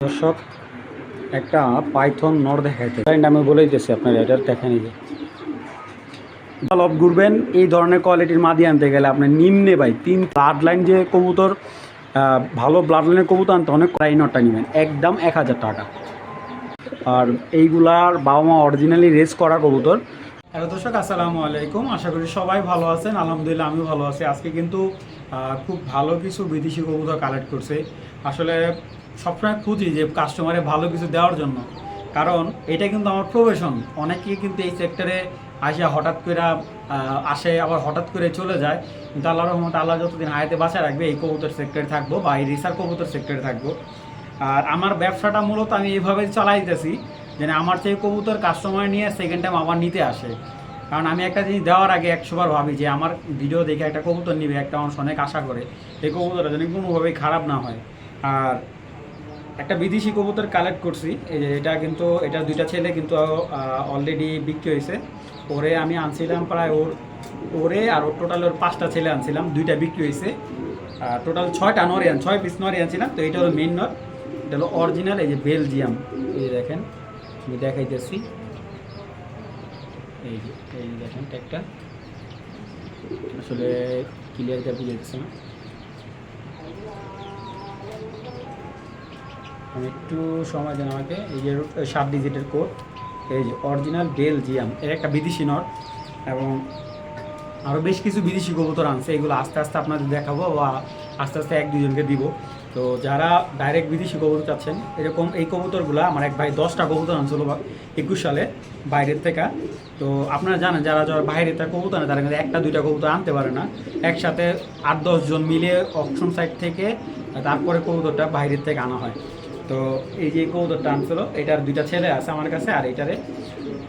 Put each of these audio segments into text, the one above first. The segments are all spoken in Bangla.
দর্শক একটা পাইথন নর দেখাইতে আমি বলে দিতেছি আপনারা এটা দেখেন। এই যে লব ঘুরবেন এই ধরনের কোয়ালিটির মাদি আনতে গেলে আপনার নিম্নে ভাই 3 ব্লাড লাইন যে কবুতর, ভালো ব্লাড লাইনের কবুতর আনতে অনেক প্রায় নটটা নেবেন একদম 1000 টাকা। আর এইগুলার বাবা মা অরিজিনালি রেস করা কবুতর। হ্যালো দর্শক, আসসালামু আলাইকুম। আশা করি সবাই ভালো আছেন। আলহামদুলিল্লাহ আমিও ভালো আছি। আজকে কিন্তু খুব ভালো কিছু বিদেশি কবুতর কালেক্ট করছে। আসলে সবসময় খুঁজি যে কাস্টমারে ভালো কিছু দেওয়ার জন্য, কারণ এটা কিন্তু আমার প্রফেশন। অনেকেই কিন্তু এই সেক্টরে আসে হঠাৎ করে আসে, আবার হঠাৎ করে চলে যায়। কিন্তু আল্লাহর রহমতে আল্লাহ যতদিন হায়াতে বাঁচা রাখবে এই কবুতর সেক্টরে থাকবো বা এই রিসার কবুতর সেক্টরে থাকবো। আর আমার ব্যবসাটা মূলত আমি এইভাবে চালাই দিতেছি যে আমার চেয়ে কবুতর কাস্টমার নিয়ে সেকেন্ড টাইম আবার নিতে আসে। কারণ আমি একটা জিনিস দেওয়ার আগে 100বার ভাবি যে আমার ভিডিও দেখে একটা কবুতর নিবে, একটা মানুষ অনেক আশা করে এই কবুতরটা যেন কোনোভাবেই খারাপ না হয়। আর একটা বিদেশি কবুতর কালেক্ট করছি, এই যে এটা কিন্তু এটা দুইটা ছেলে কিন্তু অলরেডি বিক্রি হয়েছে। ওরে আমি আনছিলাম প্রায় ওরে আর ওর টোটাল ওর 5টা ছেলে আনছিলাম, দুইটা বিক্রি হয়েছে। টোটাল 6টা নরিয়ান, 6 পিস নরি আনছিলাম। তো এটা হলো মেন নর, এটা হলো অরিজিনাল। এই যে বেলজিয়াম, এই যে দেখেন আমি দেখাইতেছি। এই যে দেখেন ট্যাগটা আসলে ক্লিয়ার করে বুঝে যাচ্ছে না, আমি একটু সময় দেন আমাকে। এই যে 7 ডিজিটের কোড, এই যে অরিজিনাল বেলজিয়াম, এর একটা বিদেশি নট এবং আরও বেশ কিছু বিদেশি কবুতর আনছে। এগুলো আস্তে আস্তে আপনাদের দেখাবো বা আস্তে আস্তে 1-2জনকে দিব। তো যারা ডাইরেক্ট বিদেশি কবুতর চাচ্ছেন, এরকম এই কবুতরগুলো আমার এক ভাই 10টা কবুতর আনছিল 21 সালে বাইরের থেকে। তো আপনারা জানেন যারা যারা বাইরের থেকে কবুতর আনে তারা কিন্তু 1-2টা কবুতর আনতে পারে না, একসাথে 8-10 জন মিলে অপশন সাইড থেকে তারপরে কবুতরটা বাইরের থেকে আনা হয়। তো এই যে কবুতরটা আনছিল, এটার 2টা ছেলে আছে আমার কাছে, আর এটারে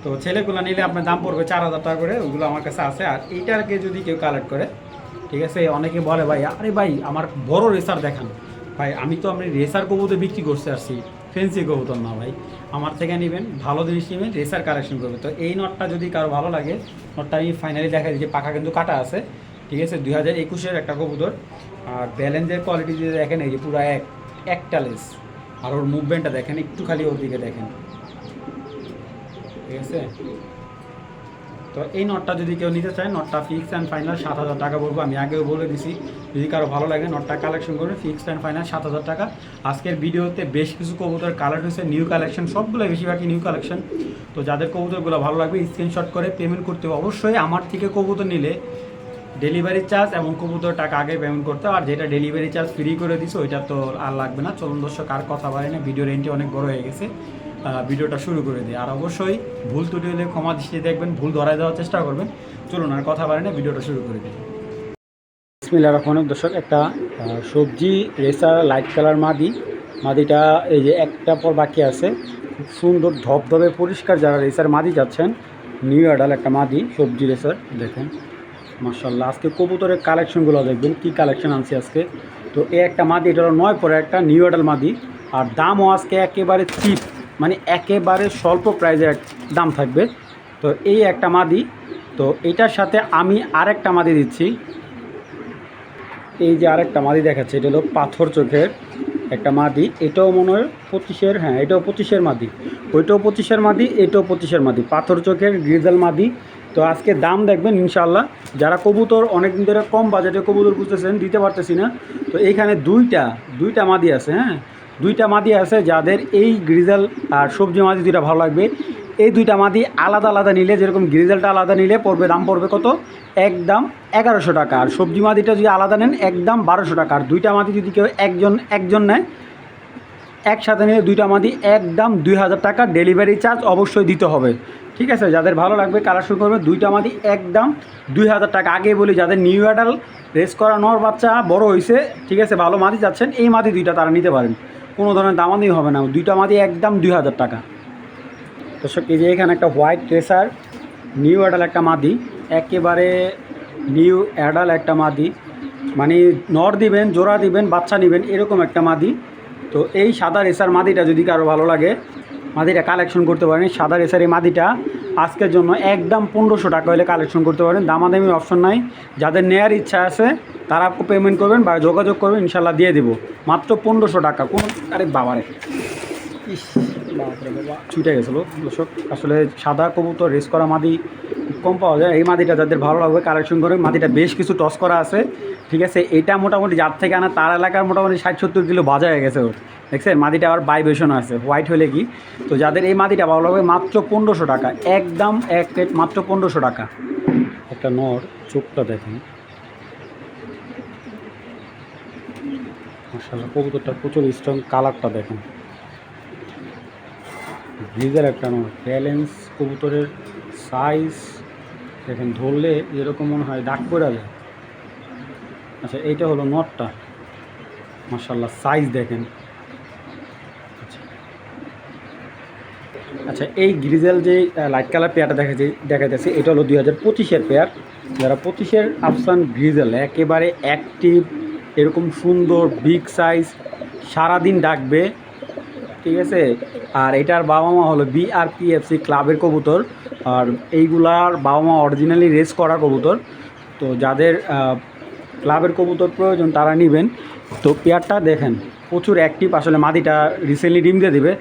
তো ছেলেগুলো নিলে আপনার দাম পড়বে 4000 টাকা করে, ওগুলো আমার কাছে আছে। আর এইটাকে যদি কেউ কালেক্ট করে, ঠিক আছে, অনেকে বলে ভাই আরে ভাই আমার বড় রেসার দেখান। ভাই আমি তো আপনি রেসার কবুতর বিক্রি করতে আসছি, ফেন্সি কবুতর না ভাই। আমার থেকে নেবেন, ভালো জিনিস নেবেন, রেসার কালেকশন করবে। তো এই নটটা যদি কারো ভালো লাগে, নটটা আমি ফাইনালি দেখা দিচ্ছি, পাখা কিন্তু কাটা আছে, ঠিক আছে। 2021-এর একটা কবুতর। আর ব্যালেন্সের কোয়ালিটি যদি দেখেন, এই যে পুরো একটা লেস। আর ওর মুভমেন্টটা দেখেন, একটু খালি ওর দিকে দেখেন, ঠিক আছে। তো এই নটটা যদি কেউ নিতে চায়, নটটা ফিক্স অ্যান্ড ফাইনাল 7000 টাকা বলবো। আমি আগেও বলে দিছি, যদি কারো ভালো লাগে নটটা কালেকশন করবে, ফিক্স অ্যান্ড ফাইনাল 7000 টাকা। আজকের ভিডিওতে বেশ কিছু কবুতর কালেক্ট হয়েছে, নিউ কালেকশন, সবগুলো বেশিরভাগই নিউ কালেকশন। তো যাদের কবুতরগুলো ভালো লাগবে স্ক্রিনশট করে পেমেন্ট করতে হবে। অবশ্যই আমার থেকে কবুতর নিলে ডেলিভারি চার্জ এবং কবুতর টাকা আগে পেমেন্ট করতে হবে। আর যেটা ডেলিভারি চার্জ ফ্রি করে দিছে ওইটা তো আর লাগবে না। চলুন দর্শক, আর কথা বলে না, ভিডিওর এন্ট্রি অনেক বড় হয়ে গেছে, ভিডিওটা শুরু করে দিই। আর অবশ্যই ভুল ত্রুটি হলে ক্ষমা দৃষ্টিতে দেখবেন, ভুল ধরায় দেওয়ার চেষ্টা করবেন। চলুন আর কথা বলে না, ভিডিওটা শুরু করে দিই। বিসমিল্লাহির রহমানির রহিম। দর্শক একটা সবজি রেসার লাইট কালার মাদিটা এই যে একটা পর বাকি আছে, খুব সুন্দর ধবধবে পরিষ্কার। যারা রেসার মাদি যাচ্ছেন, নিউ অ্যাডাল একটা মাদি সবজি রেসার, দেখেন মাশাআল্লাহ। আজকে কবুতরের কালেকশনগুলো দেখবেন কী কালেকশন আনছি আজকে। তো এই একটা মাদি, এটা হলো 9 পরে একটা নিউ অ্যাডাল মাদি। আর দামও আজকে একেবারে চিপ, মানে একেবারে স্বল্প প্রাইজে দাম থাকবে। তো এই একটা মাদি, তো এটার সাথে আমি আরেকটা মাদি দিচ্ছি। এই যে আরেকটা মাদি দেখাচ্ছে, এটা হলো পাথর চোখের একটা মাদি। এটাও মনে হয় 25-এর, হ্যাঁ এটাও 25-এর মাদি, ওইটাও 25-এর মাদি, এটাও 25-এর মাদি, পাথর চোখের গ্রিজাল মাদি। তো আজকে দাম দেখবেন ইনশাআল্লাহ। যারা কবুতর অনেকদিন ধরে কম বাজেটে কবুতর বুঝতেছেন, দিতে পারতেছি না, তো এইখানে দুইটা মাদি আছে, হ্যাঁ 2টা মাদি আছে। যাদের এই গ্রিজাল আর সবজি মাদি দুইটা ভালো লাগবে, এই 2টা মাদি আলাদা আলাদা নিলে, যেরকম গ্রিজালটা আলাদা নিলে পড়বে, দাম পড়বে কত, একদম 1100 টাকা। আর সবজি মাদিটা যদি আলাদা নেন একদম 1200 টাকা। আর 2টা মাদি যদি কেউ একজন নেয়, একসাথে নিলে 2টা মাদি একদম 2000 টাকা। ডেলিভারি চার্জ অবশ্যই দিতে হবে, ঠিক আছে। যাদের ভালো লাগবে কালেকশন করবে, 2টা মাদি একদম 2000 টাকা। আগে বলি, যাদের নিউ অ্যাডাল রেস করা নর বাচ্চা বড় হয়েছে, ঠিক আছে, ভালো মাদি যাচ্ছেন, এই মাদি 2টা তারা নিতে পারেন, কোনো ধরনের দামাদামি হবে না। 2টা মাদি একদম 2000 টাকা। দর্শক এই যে এখানে একটা হোয়াইট রেসার নিউ অ্যাডাল একটা মাদি, একেবারে নিউ অ্যাডাল একটা মাদি, মানে নর দিবেন, জোড়া দিবেন, বাচ্চা নেবেন, এরকম একটা মাদি। তো এই সাদা রেসার মাদিটা যদি কারো ভালো লাগে, মাদিটা কালেকশন করতে পারেন। সাদা রেসার এই মাদিটা আজকের জন্য একদম 1500 টাকা হলে কালেকশন করতে পারেন, দামাদামির অপশন নাই। যাদের নেয়ার ইচ্ছা আছে তারা পেমেন্ট করবেন বা যোগাযোগ করবেন, ইনশাল্লাহ দিয়ে দেবো মাত্র 1500 টাকা। কোনো আরে বাবারে ইস বাবারে বাবা ছুটে গেছিলো দর্শক। আসলে সাদা কবুতর রেস করা মাদি কম পাওয়া যায়। এই মাদিটা যাদের ভালো লাগবে কালেকশন করে। মাদিটা বেশ কিছু টস করা আছে, ঠিক আছে। এটা মোটামুটি যার থেকে আনা তার এলাকার মোটামুটি 60-70 কিলো বাজা হয়ে গেছে ওর, দেখছেন। মাদিটা আবার ভাইব্রেশন আছে, হোয়াইট হলে কি। তো যাদের এই মাদিটা ভালো লাগবে মাত্র 1500 টাকা, একদম এক রেট মাত্র 1500 টাকা। একটা নর, চোখটা দেখেন মাশাআল্লাহ, কবুতরটা প্রচুর স্ট্রং, কালারটা দেখেন। গ্রিজের একটা নর, ব্যালেন্স কবুতরের সাইজ দেখেন, ধরলে যেরকম মনে হয় ডাক পড়া যায়। আচ্ছা এইটা হলো নটটা, মাশাআল্লাহ সাইজ দেখেন। আচ্ছা এই গ্রিজেল যে লাইট কালার পেয়ারটা দেখাইতেছে এটা হলো 2025-এর পেয়ার। যারা 25-এর আফসান গ্রিজেল একেবারে অ্যাক্টিভ, এরকম সুন্দর বিগ সাইজ, সারাদিন ডাকবে, ঠিক আছে। আর এটার বাবা মা হলো BRPFC ক্লাবের কবুতর, আর এইগুলার বাবা মা অরিজিনালি রেস করা কবুতর। তো যাদের ক্লাবের কবুতর প্রয়োজন তারা নেবেন। তো পেয়ারটা দেখেন প্রচুর অ্যাক্টিভ। আসলে মাদিটা রিসেন্টলি ডিম দিয়ে দেবে।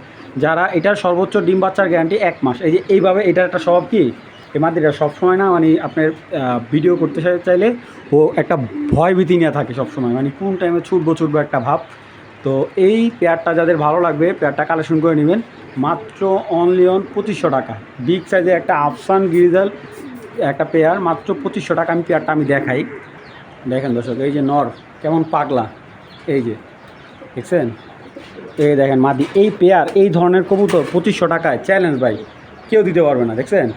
যারা এটার সর্বোচ্চ ডিম বাচ্চার গ্যারান্টি 1 মাস। এই যে এইভাবে এটার একটা স্বভাব কি, এই মাদিটা সবসময় না মানে আপনার ভিডিও করতে চাইলে ও একটা ভয় ভীতি নিয়ে থাকে সবসময়, মানে কোন টাইমে ছুটবো একটা ভাব। তো এই পেয়ারটা যাদের ভালো লাগবে পেয়ারটা কালেকশন করে নেবেন মাত্র অনলি অন 2500 টাকা। বিগ সাইজের একটা আফসান গ্রিজাল একটা পেয়ার মাত্র 2500 টাকা। আমি পেয়ারটা দেখাই, দেখেন দর্শক। এই যে নর কেমন পাগলা, এই যে দেখছেন, এই দেখেন মাদি। এই পেয়ার এই ধরনের কবুতর 2500 টাকায় চ্যালেঞ্জ ভাই, কেউ দিতে পারবে না, দেখছেন।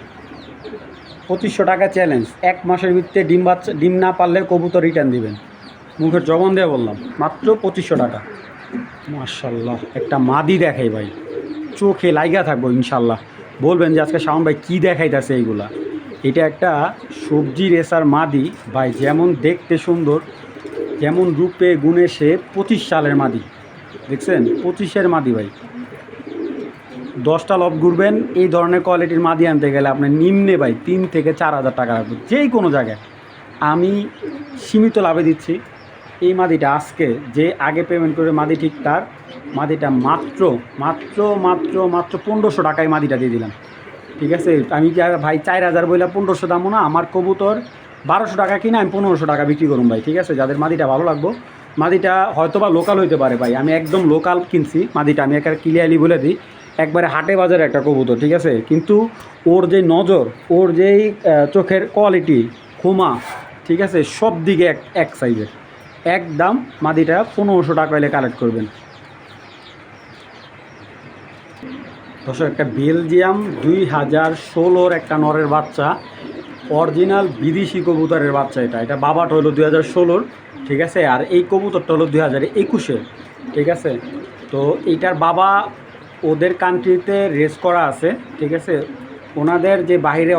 2500 টাকা চ্যালেঞ্জ। 1 মাসের ভিতরে ডিম না পারলে কবুতর রিটার্ন দিবেন, মুখের জবান দিয়ে বললাম, মাত্র 2500 টাকা। মাশাআল্লাহ একটা মাদি দেখাই ভাই, চোখে লাইগা থাকবো ইনশাল্লাহ। বলবেন যে আজকে শাওন ভাই কী দেখাইতেছে এইগুলা। এটা একটা সবজি রেসার মাদি ভাই, যেমন দেখতে সুন্দর, যেমন রূপে গুণে সে 25 সালের মাদি, দেখছেন 25-এর মাদি ভাই। 10টা লব ঘুরবেন এই ধরনের কোয়ালিটির মাদি আনতে গেলে আপনার নিম্নে ভাই 3 থেকে 4000 টাকা রাখবো যেই কোনো জায়গায়। আমি সীমিত লাভে দিচ্ছি এই মাদিটা। আজকে যে আগে পেমেন্ট করে মাদি ঠিক তার মাদিটা মাত্র মাত্র মাত্র মাত্র 1500 টাকায় মাদিটা দিয়ে দিলাম, ঠিক আছে। আমি কি ভাই 4000 বইলা 1500 দামও না। আমার কবুতর 1200 টাকা কিনে আমি 1500 টাকা বিক্রি করুন ভাই, ঠিক আছে। যাদের মাদিটা ভালো লাগবো, মাদিটা হয়তো বা লোকাল হইতে পারে ভাই, আমি একদম লোকাল কিনছি মাদিটা। আমি একটা ক্লিয়ারলি বলে দিই, একবারে হাটে বাজারে একটা কবুতর, ঠিক আছে। কিন্তু ওর যে নজর, ওর যেই চোখের কোয়ালিটি, ক্ষমা, ঠিক আছে, সব দিকে এক সাইজের। একদম মাদিটা 1500 টাকা হলে কালেক্ট করবেন। দর্শক একটা বেলজিয়াম 2016-র একটা নরের বাচ্চা, অরিজিনাল বিদেশি কবুতরের বাচ্চা। এটা বাবাটা হলো 2016-র, ঠিক আছে। আর এই কবুতরটা হলো 2021-এর, ঠিক আছে। তো এইটার বাবা ওদের কান্ট্রিতে রেস করা আছে, ঠিক আছে। ওনাদের যে বাইরে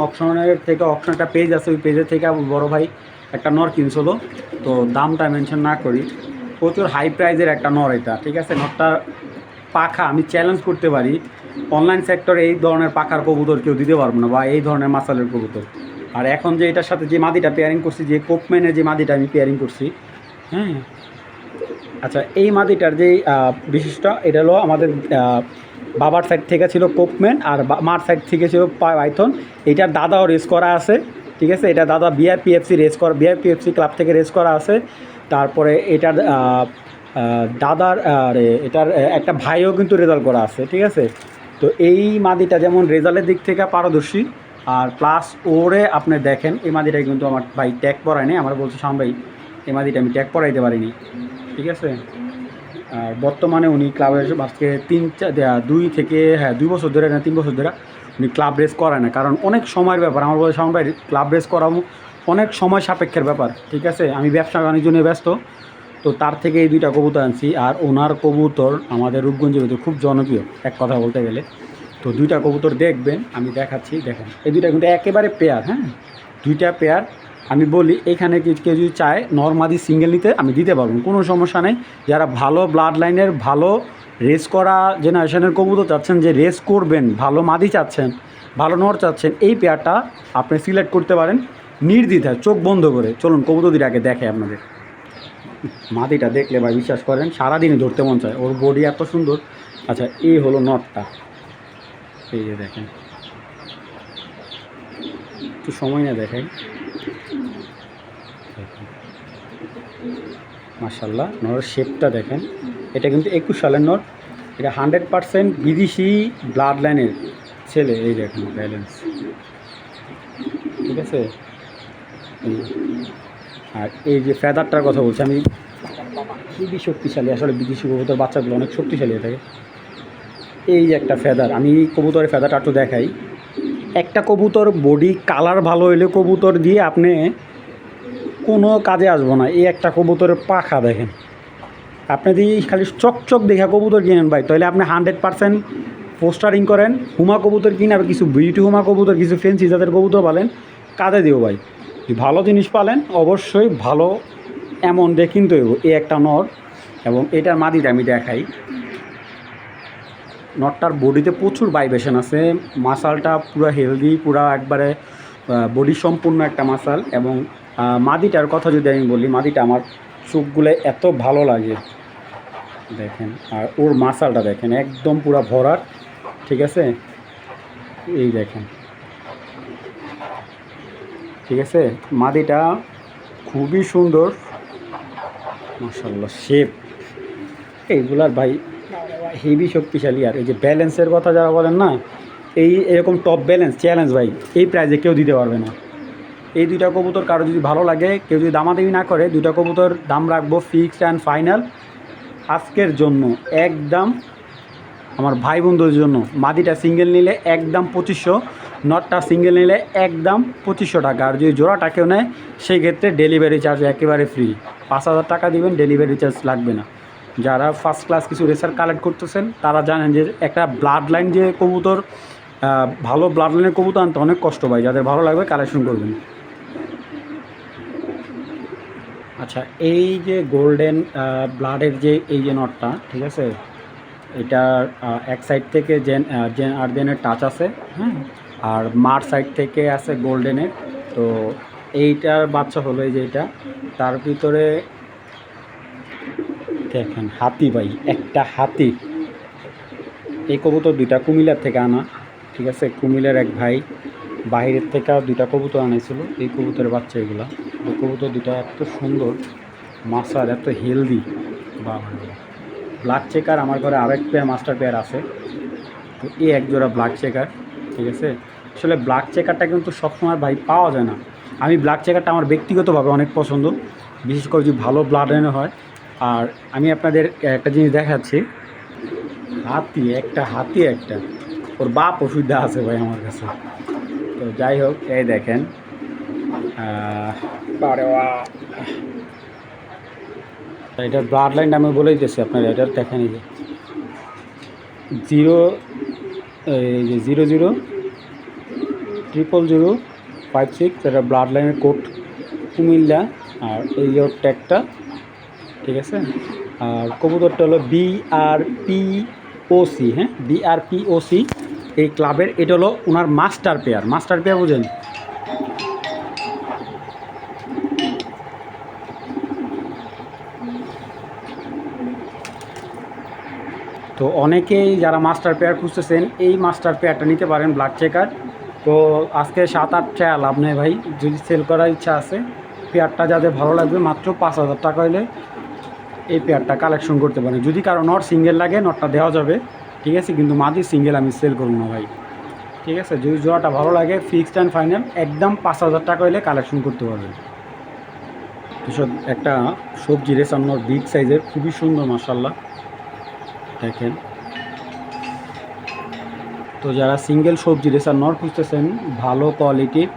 অকশনের থেকে অকশন একটা পেজ আছে, ওই পেজের থেকে বড় ভাই একটা নর কিনছিল। তো দামটা মেনশন না করি, প্রচুর হাই প্রাইজের একটা নর এটা, ঠিক আছে। নরটা পাখা আমি চ্যালেঞ্জ করতে পারি, অনলাইন সেক্টরে এই ধরনের পাখার কবুতর কেউ দিতে পারবো না, বা এই ধরনের মাসালের কবুতর। আর এখন যে এটার সাথে যে মাদিটা পেয়ারিং করছি, যে কোপম্যানের যে মাদিটা আমি পেয়ারিং করছি, হ্যাঁ। আচ্ছা এই মাদিটার যেই বিশিষ্ট, এটা হলো আমাদের বাবার সাইড থেকে ছিল কোপম্যান, আর মার সাইড থেকে ছিল পাইথন। এটার দাদাও রেস করা আছে, ঠিক আছে। এটা দাদা BRPFC BRPFC ক্লাব থেকে রেস করা আছে। তারপরে এটার দাদার এটার একটা ভাইও কিন্তু রেজাল্ট করা আছে, ঠিক আছে। তো এই মাদিটা যেমন রেজাল্টের দিক থেকে পারদর্শী, আর প্লাস ওরে আপনি দেখেন এই মাদিটাই কিন্তু আমার ভাই ট্যাগ পরায়নি। আমার বলছে শাম ভাই এই মাদিটা আমি ট্যাগ পরাইতে পারিনি, ঠিক আছে। আর বর্তমানে উনি ক্লাবের আজকে 2 বছর ধরে না 3 বছর ধরে উনি ক্লাব রেস করে না, কারণ অনেক সময়ের ব্যাপার। আমার বলছে শাম ভাই ক্লাব রেস করাবো, অনেক সময় সাপেক্ষের ব্যাপার, ঠিক আছে। আমি ব্যবসা বাণিজ্য নিয়ে ব্যস্ত, তো তার থেকে এই 2টা কবুতর আনছি। আর ওনার কবুতর আমাদের রূপগঞ্জের ভিতরে খুব জনপ্রিয় এক কথা বলতে গেলে। তো 2টা কবুতর দেখবেন, আমি দেখাচ্ছি, দেখেন এই 2টা কিন্তু একেবারে পেয়ার, হ্যাঁ 2টা পেয়ার। আমি বলি এখানে কেউ যদি চায় নর্মাদি সিঙ্গেল নিতে আমি দিতে পারবো, কোনো সমস্যা নেই। যারা ভালো ব্লাড লাইনের ভালো রেস করা জেনারেশনের কবুতর চাচ্ছেন, যে রেস করবেন, ভালো মাদি চাচ্ছেন, ভালো নর চাচ্ছেন, এই পেয়ারটা আপনি সিলেক্ট করতে পারেন নির্দ্বিধায়, চোখ বন্ধ করে। চলুন কবুতর দুটো আগে দেখে আপনাদের। মাদিটা দেখলে ভাই বিশ্বাস করেন সারাদিনই ধরতে মন চায়, ওর বডি এত সুন্দর। আচ্ছা, এই হলো নটটা, এই যে দেখেন, একটু সময় না দেখাই। মাশাল্লাহ, নরের শেপটা দেখেন। এটা কিন্তু 21 সালের নর, এটা 100% বিদেশি ব্লাড লাইনের ছেলে। এই দেখেন ব্যালেন্স, ঠিক আছে। আর এই যে ফেদারটার কথা বলছি আমি, খুবই শক্তিশালী। আসলে বিদেশি কবুতর বাচ্চাগুলো অনেক শক্তিশালী হয়ে থাকে। এই যে একটা ফেদার, আমি কবুতরের ফেদারটা একটু দেখাই। একটা কবুতর বডি কালার ভালো হইলে কবুতর দিয়ে আপনি কোনো কাজে আসবো না। এই একটা কবুতরের পাখা দেখেন, আপনি যদি খালি চকচক দেখা কবুতর কিনেন ভাই, তাহলে আপনি 100% পোস্টারিং করেন, হুমা কবুতর কিনে আবার কিছু বিউটি হুমা কবুতর, কিছু ফেন্সি জাতের কবুতর পালেন, কাজে দিও ভাই। যদি ভালো জিনিস পালেন অবশ্যই ভালো অ্যামাউন্ট দিয়ে কিনতে হইব। এই একটা নর, এবং এটার মাদিটা আমি দেখাই। নটটার বডিতে প্রচুর ভাইব্রেশন আছে, মাসালটা পুরো হেলদি, পুরো একবারে বডি সম্পূর্ণ একটা মাসাল। এবং মাদিটার কথা যদি আমি বলি, মাদিটা আমার চোখগুলো এত ভালো লাগে দেখেন। আর ওর মাসালটা দেখেন একদম পুরো ভরাট, ঠিক আছে। এই দেখেন, ঠিক আছে, মাদিটা খুবই সুন্দর মাশাআল্লাহ। শেপ এইগুলার ভাই হেভি শক্তিশালী। আর এই যে ব্যালেন্সের কথা যারা বলেন না, এই এরকম টপ ব্যালেন্স চ্যালেঞ্জ ভাই এই প্রাইজে কেউ দিতে পারবে না। এই দুইটা কবুতর কারো যদি ভালো লাগে, কেউ যদি দামাদামি না করে, দুইটা কবুতর দাম রাখবো ফিক্সড অ্যান্ড ফাইনাল আজকের জন্য একদম আমার ভাই বন্ধুদের জন্য। মাদিটা সিঙ্গেল নিলে একদম 2500, নটটা সিঙ্গেল নিলে একদম 2500 টাকা। আর যদি জোড়াটা কেউ নেয় সেই ক্ষেত্রে ডেলিভারি চার্জ একেবারে ফ্রি, 5000 টাকা দিবেন, ডেলিভারি চার্জ লাগবে না। যারা ফার্স্ট ক্লাস কিছু রেসার কালেক্ট করতেছেন তারা জানেন যে একটা ব্লাড লাইন যে কবুতর, ভালো ব্লাড লাইনের কবুতর আনতে অনেক কষ্ট পায়। যাদের ভালো লাগবে কালেকশন করবেন। আচ্ছা, এই যে গোল্ডেন ব্লাডের যে এই যে নটটা, ঠিক আছে, এটার এক সাইড থেকে জেন আর্দেনের টাচ আছে, হ্যাঁ, আর মার সাইড থেকে আছে গোল্ডেনের। তো এইটার বাচ্চা হলো এই যে এটা, তার ভিতরে দেখেন হাতি ভাই, একটা হাতি। এই কবুতর দুইটা কুমিল্লার থেকে আনা, ঠিক আছে। কুমিল্লার এক ভাই বাইরের থেকে দুইটা কবুতর আনাইছিল, এই কবুতরের বাচ্চা এগুলা। এই কবুতর দুটা এত সুন্দর মাসার, এত হেলদি। বা ব্ল্যাক চেকার আমার ঘরে আরেক পেয়ার মাস্টার পেয়ার আছে, তো এই এক জোড়া ব্ল্যাক চেকার, ঠিক আছে। আসলে ব্ল্যাক চেকারটা কিন্তু সবসময় ভাই পাওয়া যায় না। আমি ব্ল্যাক চেকারটা আমার ব্যক্তিগতভাবে অনেক পছন্দ, বিশেষ করে যদি ভালো ব্লাড লাইনে হয়। আর আমি আপনাদের একটা জিনিস দেখাচ্ছি, হাতি একটা, হাতি একটা, ওর বাপ ওষুধটা আছে ভাই আমার কাছে। তো যাই হোক, এই দেখেন এটার ব্লাড লাইনটা আমি বলে দিতেছি আপনারা, এটার দেখেন এই যে 000056, এটা ব্লাড লাইনের কোড কুমিল্লা। আর এই যে ওর ট্যাগটা, ঠিক আছে। আর কবুতরটা হলো BRPOC, হ্যাঁ, BRPOC এই ক্লাবের। এটা হলো ওনার মাস্টার পেয়ার, মাস্টার পেয়ার বুঝেন। তো অনেকেই যারা মাস্টার পেয়ার খুঁজতেছেন এই মাস্টার পেয়ারটা নিতে পারেন, ব্ল্যাক চেকার। তো আজকে 7-8 টাকা লাভ নেই ভাই, যদি সেল করার ইচ্ছা আছে পেয়ারটা যাদের ভালো লাগবে মাত্র 5000 টাকা হলে এই পেয়ারটা কালেকশন করতে পারেন। যদি কারো নট সিঙ্গেল লাগে নটটা দেওয়া যাবে, ঠিক আছে, কিন্তু মাদি সিঙ্গেল আমি সেল করব না ভাই, ঠিক আছে। যদি জোড়াটা ভালো লাগে ফিক্সড অ্যান্ড ফাইনাল একদম 5000 টাকা হলে কালেকশন করতে পারবেন। এসব একটা সবজি রেসার নট, বিগ সাইজের, খুবই সুন্দর মাশাআল্লাহ দেখেন। তো যারা সিঙ্গেল সবজি রেসার নট খুঁজতেছেন ভালো কোয়ালিটির,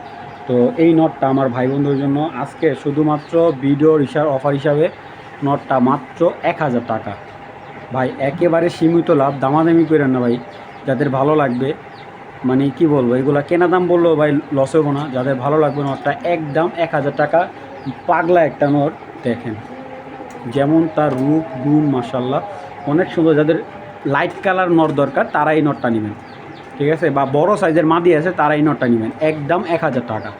তো এই নটটা আমার ভাই বন্ধুর জন্য আজকে শুধুমাত্র ভিডিওর অফার হিসাবে নটটা মাত্র 1000 টাকা ভাই, একেবারে সীমিত লাভ, দামাদামি করেন না ভাই। যাদের ভালো লাগবে, মানে কি বলবো, এগুলা কেনা দাম বললেও ভাই লস হবো না। যাদের ভালো লাগবে নটটা একদম 1000 টাকা, পাগলা একটা নট দেখেন, যেমন তার রূপ গুণ মাশাআল্লাহ অনেক সুন্দর। যাদের লাইট কালার নর দরকার তারা এই নটটা নেবেন, ঠিক আছে, বা বড় সাইজের মাদি আছে তারা এই নটটা নেবেন, একদম 1000 টাকা।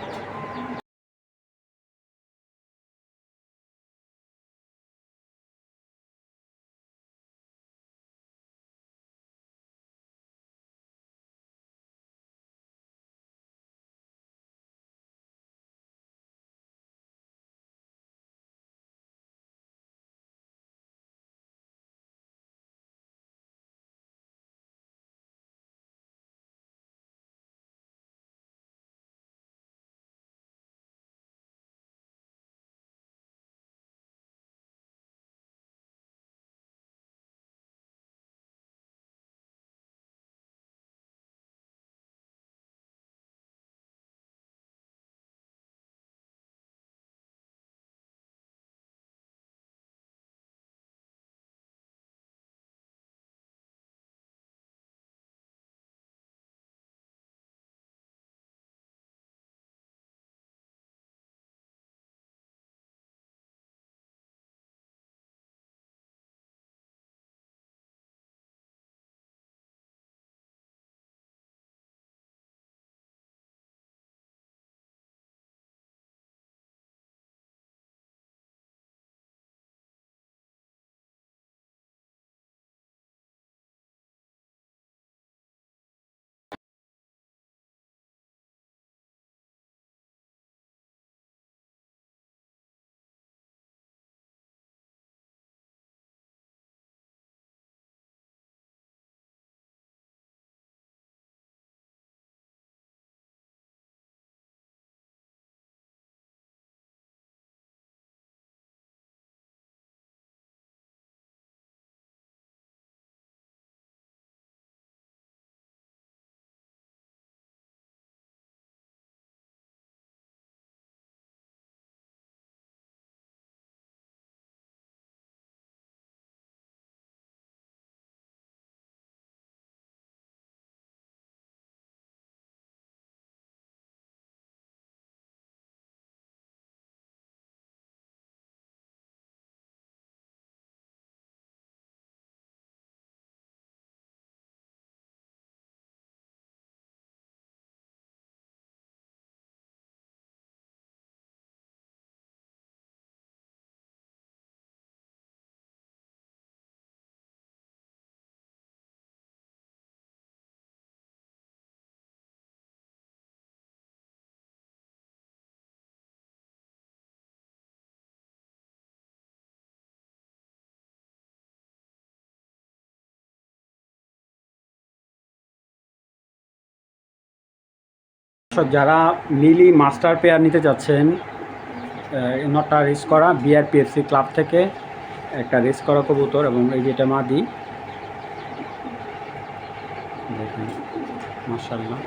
যারা মিলি মাস্টার পেয়ার নিতে যাচ্ছেন, নটটা রেস করা বিআরপিএফসি ক্লাব থেকে একটা রেস করা কবুতর, এবং এই যেটা মাদি দেখুন মাশাআল্লাহ।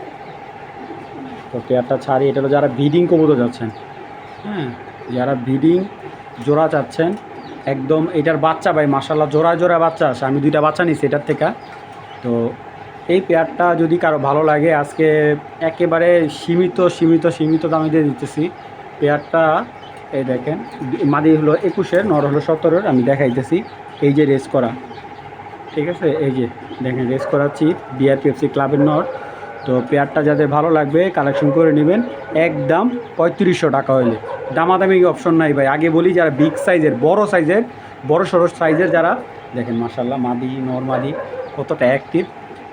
তো পেয়ারটা ছাড়ি, এটা হলো যারা ব্রিডিং কবুতর যাচ্ছেন, হ্যাঁ, যারা ব্রিডিং জোড়া চাচ্ছেন একদম, এটার বাচ্চা ভাই মাশাআল্লাহ জোড়া জোড়া বাচ্চা আসে, আমি 2টা বাচ্চা নিচ্ছি এটার থেকে। তো এই পেয়ারটা যদি কারো ভালো লাগে, আজকে একেবারে সীমিত দামে দিয়ে দিতেছি পেয়ারটা। এই দেখেন মাদি হলো 21-এর, নর হলো 17-এর, আমি দেখাইতেছি। এই যে রেস করা, ঠিক আছে, এই যে দেখেন রেস করাচ্ছি বিআরপিএফসি ক্লাবের নর। তো পেয়ারটা যাদের ভালো লাগবে কালেকশন করে নেবেন, একদম 3500 টাকা হইলে, দামাদামি অপশন নাই ভাই। আগে বলি যারা বিগ সাইজের বড় সড়ো সাইজের যারা, দেখেন মাশাআল্লাহ মাদি নর মাদি কতটা অ্যাক্টিভ।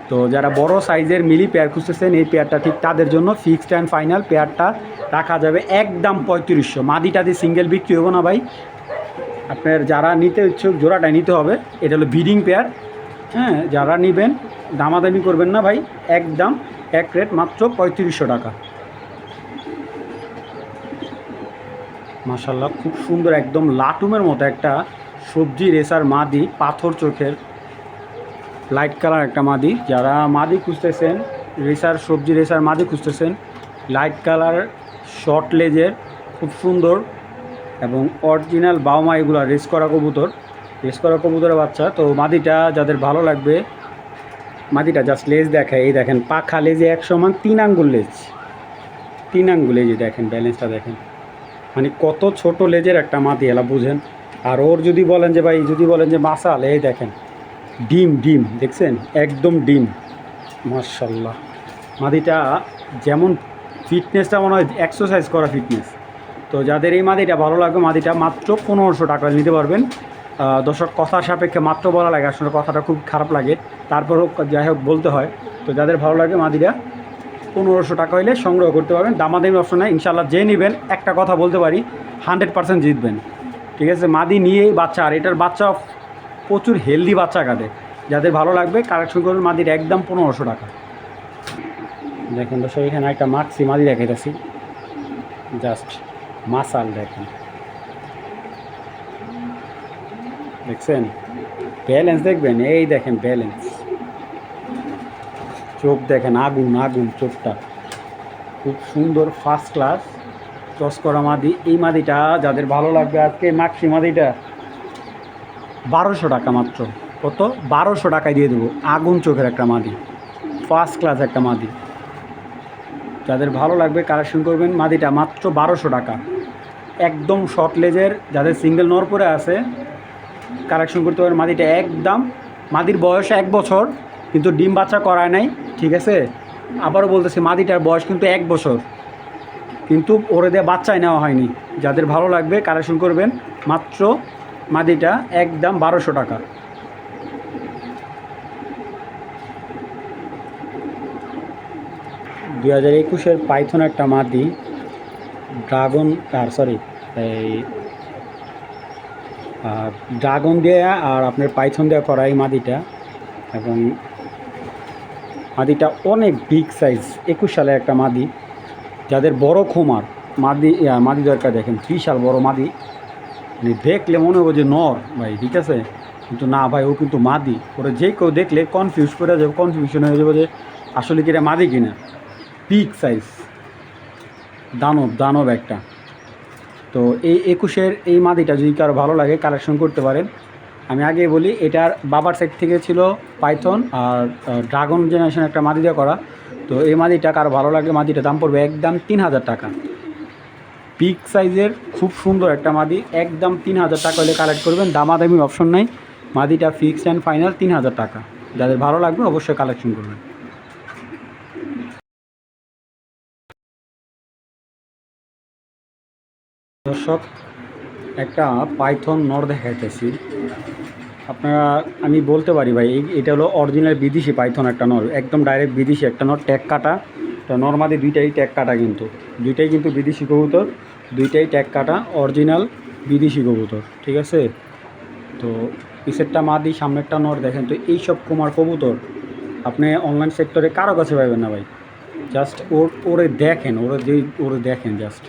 তো যারা বড় সাইজের মিলি পেয়ার খুঁজতেছেন, এই পেয়ারটা ঠিক তাদের জন্য ফিক্সড অ্যান্ড ফাইনাল। পেয়ারটা রাখা যাবে একদম 3500। মাদিটা দিয়ে সিঙ্গেল বিক্রি হবো না ভাই, আপনার যারা নিতে ইচ্ছুক জোড়াটাই নিতে হবে। এটা হলো ব্রিডিং পেয়ার, হ্যাঁ, যারা নেবেন দামাদামি করবেন না ভাই, একদম এক রেট মাত্র 3500 টাকা। মাশাআল্লাহ খুব সুন্দর, একদম লাটুমের মতো একটা সবজি রেসার মাদি, পাথর চোখের লাইট কালার একটা মাদি। যারা মাদি খুঁজতেছেন, সবজি রেসার মাদি খুঁজতেছেন, লাইট কালার শর্ট লেজের খুব সুন্দর এবং অরিজিনাল বাউমা, এগুলো রেস করা কবুতরের বাচ্চা। তো মাদিটা যাদের ভালো লাগবে, মাদিটা জাস্ট লেজ দেখায়, এই দেখেন পাখা লেজে 1 সমান 3 আঙ্গুল লেজ, 3 আঙ্গুল, এই যে দেখেন ব্যালেন্সটা দেখেন, মানে কত ছোট লেজের একটা মাদি, এলা বুঝেন। আর ওর যদি বলেন যে ভাই, যদি বলেন যে মাসাল, এই দেখেন ডিম ডিম দেখছেন, একদম ডিম, মাশাল্লাহ। মাদিটা যেমন ফিটনেসটা মনে হয় এক্সারসাইজ করা ফিটনেস। তো যাদের এই মাদিটা ভালো লাগবে, মাদিটা মাত্র 1500 টাকা নিতে পারবেন। দর্শক কথার সাপেক্ষে মাত্র বলা লাগে, আসলে কথাটা খুব খারাপ লাগে, তারপরেও যাই হোক বলতে হয়। তো যাদের ভালো লাগে মাদিটা 1500 টাকা হইলে সংগ্রহ করতে পারবেন, দামাদামি অপশন নাই। ইনশাল্লাহ যে নেবেন একটা কথা বলতে পারি, 100% জিতবেন। ঠিক আছে, মাদি নিয়েই বাচ্চা, আর এটার বাচ্চা প্রচুর হেলদি বাচ্চা কাটে। যাদের ভালো লাগবে কালেকশন করবেন, মাদির একদম 1500 টাকা। দেখেন দর্শক এখানে একটা মাক্সি মাদি দেখাইতেছি, জাস্ট মাসাল দেখেন, দেখছেন ব্যালেন্স দেখবেন, এই দেখেন ব্যালেন্স, চোখ দেখেন আগুন আগুন, চোখটা খুব সুন্দর, ফার্স্ট ক্লাস ক্রস করা মাদি। এই মাদিটা যাদের ভালো লাগবে, আজকে মাক্সি মাদিটা 1200 টাকা মাত্র। কত? 1200 টাকায় দিয়ে দেবো, আগুন চোখের একটা মাদি, ফার্স্ট ক্লাস একটা মাদি। যাদের ভালো লাগবে কালেকশন করবেন, মাদিটা মাত্র 1200 টাকা, একদম শর্ট লেজের। যাদের সিঙ্গেল নর পরে আছে কালেকশন করতে পারেন, মাদিটা একদম। মাদির বয়স 1 বছর, কিন্তু ডিম বাচ্চা করায় নাই, ঠিক আছে। আবারও বলতেছি মাদিটার বয়স কিন্তু 1 বছর, কিন্তু ওরে দিয়ে বাচ্চাই নেওয়া হয়নি। যাদের ভালো লাগবে কালেকশন করবেন, মাত্র মাদিটা একদম 1200 টাকা। 2021-এর পাইথন একটা মাদি, ড্রাগন এই ড্রাগন দিয়ে আর আপনার পাইথন দিয়ে করা এই মাদিটা, এবং মাদিটা অনেক বিগ সাইজ, 21 সালে একটা মাদি। যাদের বড় খোমার মাদি দরকার, দেখেন বিশাল বড় মাদি, মানে দেখলে মনে হবে যে নর ভাই, ঠিক আছে, কিন্তু না ভাই, ও কিন্তু মাদি। ওরা যে কেউ দেখলে কনফিউজ করে যাবে, কনফিউশন হয়ে যাবে যে আসলে কি এটা মাদি কিনা। বিগ সাইজ, দানব দানব একটা। তো এই 21-এর এই মাদিটা যদি কারো ভালো লাগে কালেকশন করতে পারেন। আমি আগে বলি, এটার বাবার সাইড থেকে ছিল পাইথন আর ড্রাগন জেনারেশন একটা মাদি দিয়ে করা। তো এই মাদিটা কারো ভালো লাগলে, মাদিটা দাম পড়বে একদম 3000 টাকা। বিগ সাইজের খুব সুন্দর একটা মাদি, একদম 3000 টাকা হলে কালেক্ট করবেন, দামাদামি অপশন নাই। মাদিটা ফিক্সড অ্যান্ড ফাইনাল 3000 টাকা। যাদের ভালো লাগবে অবশ্যই কালেকশন করবেন। দর্শক একটা পাইথন নর দেখাইতেছি আপনারা, আমি বলতে পারি ভাই এটা হলো অরিজিনাল বিদেশি পাইথন একটা নর, একদম ডাইরেক্ট বিদেশি একটা নর, ট্যাগ কাটা। তো নর্মাদি দুইটাই ট্যাগ কাটা, কিন্তু দুইটাই কিন্তু বিদেশি কবুতর, দুইটাই ট্যাগ কাটা, অরিজিনাল বিদেশি কবুতর, ঠিক আছে। তো পিছেরটা মাদি, সামনেরটা নর। দেখেন তো এইসব কুমার কবুতর আপনি অনলাইন সেক্টরে কারো কাছে পাবেন না ভাই। জাস্ট ওরে দেখেন, ওরে দেখেন, জাস্ট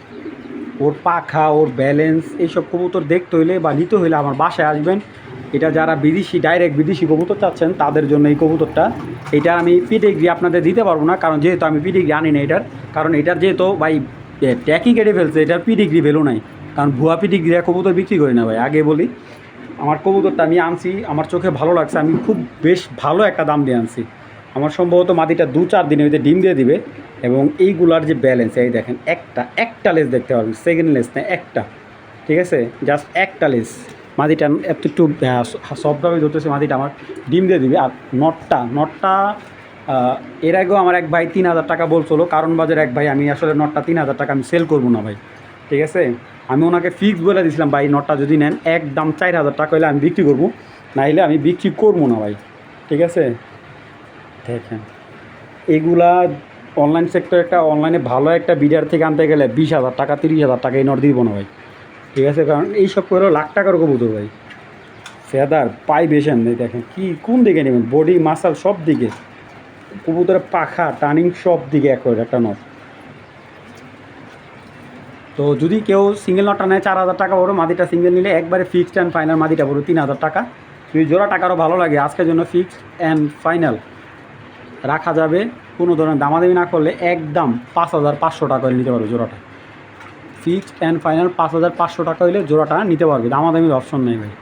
ওর পাখা, ওর ব্যালেন্স, এইসব কবুতর দেখতে হইলে বা নিতে হইলে আমার বাসায় আসবেন। এটা যারা বিদেশি, ডাইরেক্ট বিদেশি কবুতর চাচ্ছেন তাদের জন্য এই কবুতরটা। এটা আমি পিডিগ্রি আপনাদের দিতে পারবো না, কারণ যেহেতু আমি পিডিগ্রি আনি না এটার, কারণ এটার যেহেতু ভাই ট্যাকি কেটে ফেলছে, এটার পিডিগ্রি ভ্যালু নাই, কারণ ভুয়া পিডিগ্রি কবুতর বিক্রি করি না ভাই। আগে বলি, আমার কবুতরটা আমি আনছি, আমার চোখে ভালো লাগছে, আমি খুব বেশ ভালো একটা দাম দিয়ে আনছি। আমার সম্ভবত মাদিটা 2-4 দিনের ভিতরে ডিম দিয়ে দিবে। এবং এইগুলার যে ব্যালেন্স, এই দেখেন একটা লেস দেখতে পারবেন, সেকেন্ড লেস না, একটা, ঠিক আছে, জাস্ট একটা লেস। মাদিটা একটু সফটভাবে ধরতেছে, মাদিটা আমার ডিম দিয়ে দিবে। আর নটটা এর আগেও আমার এক ভাই 3000 টাকা বলছিল, কারণ বাজার এক ভাই, আমি আসলে নটটা 3000 টাকা আমি সেল করবো না ভাই, ঠিক আছে। আমি ওনাকে ফিক্স বলে দিয়েছিলাম, ভাই নটটা যদি নেন একদম 4000 টাকা হলে আমি বিক্রি করবো, না হলে আমি বিক্রি করবো না ভাই, ঠিক আছে। দেখেন এগুলা অনলাইন সেক্টর, একটা অনলাইনে ভালো একটা বিডার থেকে আনতে গেলে 20,000 টাকা 30,000 টাকা এই নট দিব না ভাই, ঠিক আছে। কারণ এইসব করে লাখ টাকার কবুতর ভাই, ফেদার পাই বেশন নেই। দেখেন কি কোন দিকে নেবেন, বডি মাসাল সব দিকে, কবুতরের পাখা টার্নিং সব দিকে একটা নট। তো যদি কেউ সিঙ্গেল নটটা নেয় 4000 টাকা পড়ো, মাদিটা সিঙ্গেল নিলে একবারে ফিক্সড অ্যান্ড ফাইনাল মাদিটা পড়ো 3000 টাকা। যদি জোড়া টাকারও ভালো লাগে আজকের জন্য ফিক্সড অ্যান্ড ফাইনাল রাখা যাবে, কোনো ধরনের দামাদামি না করলে একদম 5500 টাকা হলে নিতে পারবে জোড়াটা। ফিক্সড অ্যান্ড ফাইনাল 5500 টাকা হলে জোড়াটা নিতে পারবে, দামাদামির অপশন নেই ভাই।